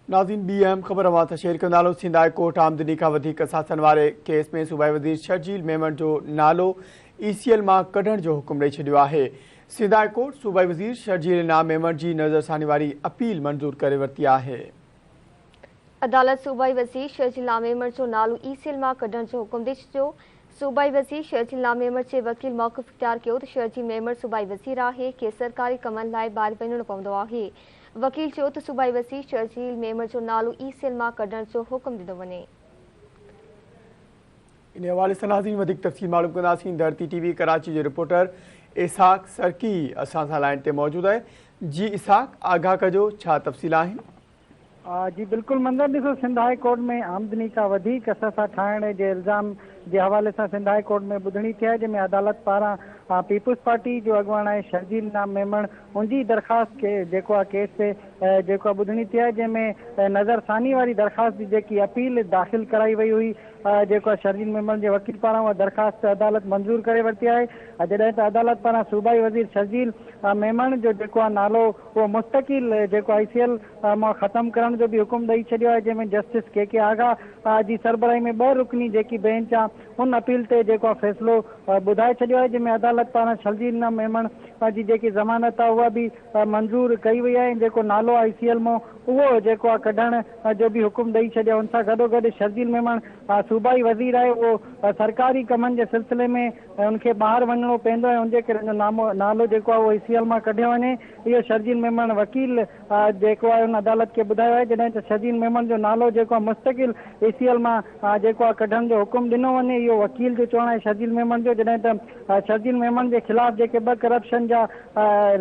नाज़रीन बी अहम ख़बर अवां सां शेयर कंदासीं। सिंध हाई कोर्ट आमदनी खां वधीक असासन वारे केस में सूबाई वज़ीर शर्जील मेमन जो नालो ECL मां कढण जो हुकुम ॾेई छॾियो आहे। सिंध हाई कोर्ट सूबाई वज़ीर शर्जील इनाम मेमन जी नज़रसानी वारी अपील मंज़ूर करे वरिती आहे। अदालत सूबाई वज़ीर शर्जील इनाम मेमन जो नालो ECL मां कढण जो हुकुम ॾेई छॾियो। सूबाई वज़ीर शर्जील इनाम मेमन जे वकील मौक़िफ़ इख्तियार कयो त शर्जील मेमन सूबाई वज़ीर आहे के सरकारी कमनि लाइ ॿाहिरि वञणो पवंदो आहे। वकील चयो त सूबाई वज़ीर शर्जील मेमन जो नालो ECL मां कढण जो हुकुम ॾिनो वञे। इन हवाले सां नाज़रीन वधीक तफ़सील मालूम कंदासीं। धरती TV कराची जो रिपोर्टर इसहाक सरकी असां सां लाइन ते मौजूदु आहे। जी इसहाक, आगाह कजो, छा तफ़सील आहिनि? जी बिल्कुल मंज़र, ॾिसो सिंध हाई कोर्ट में आमदनी खां वधीक असां ठाहिण जे इल्ज़ाम जे हवाले सां सिंध हाई कोर्ट में ॿुधणी थी आहे, जंहिंमें अदालत पारां पीपुल्स पार्टी जो अॻुवाण आहे शर्जील इनाम मेमन उनजी दरख़्वास्त के जेको आहे केस ते जेको ॿुधणी थी आहे, जंहिंमें नज़रसानी वारी दरख़्वास्त जी जेकी अपील दाख़िल कराई वई हुई, जेको आहे शर्जील मेमन जे वकील पारां उहा दरख़्वास्त अदालत मंज़ूर करे वरिती आहे। जॾहिं त अदालत पारां सूबाई वज़ीर शर्जील मेमन जो जेको आहे नालो उहो मुस्तक़िल जेको ICL मां ख़तमु करण जो बि हुकुम ॾेई छॾियो आहे, जंहिंमें जस्टिस KK आगा जी सरबराही में 2 रुकनी जेकी बेंच आहे उन अपील ते जेको आहे फ़ैसिलो ॿुधाए छॾियो आहे, जंहिंमें अदालत पारां शर्जील इनाम मेमन जी जेकी ज़मानत आहे उहा बि मंज़ूर कई वई आहे। जेको नालो ICL मां उहो जेको आहे कढण जो बि हुकुम ॾेई छॾियो। उन सां गॾोगॾु शर्जील मेमन सूबाई वज़ीर आहे, उहो सरकारी कमनि जे सिलसिले में उनखे ॿाहिरि वञणो पवंदो आहे, उनजे करे नालो जेको आहे उहो ECL मां कढियो वञे। इहो शर्जील मेमन वकील जेको आहे उन अदालत खे ॿुधायो आहे। जॾहिं त शर्जील मेमन जो नालो जेको आहे मुस्तक़िल ECL मां जेको आहे कढण जो हुकुम ॾिनो वञे, इहो वकील जो चवणु आहे शर्जील मेमन जो। जॾहिं त शर्जील मेमन जे ख़िलाफ़ जेके 2 करप्शन जा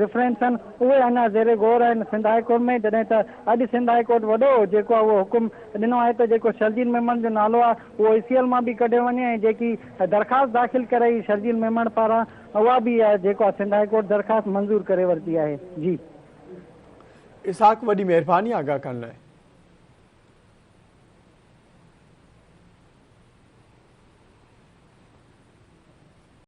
रेफरेंस आहिनि उहे अञा ज़ेरे गौर आहिनि सिंध हाई कोर्ट में। जॾहिं त अॼु सिंध हाई कोर्ट वॾो जेको आहे उहो हुकुम ॾिनो आहे त जेको शर्जील मेमन जो नालो आहे उहो ECL मां बि कढियो वञे, ऐं जेकी दरख़्वास्त दाख़िल कराई शर्जील मेमन पारां उहा बि जेको आहे सिंध हाई कोर्ट दरख़्वास्त मंज़ूर करे वरिती आहे। जी इसहाक, वॾी महिरबानी आगाह करण लाइ।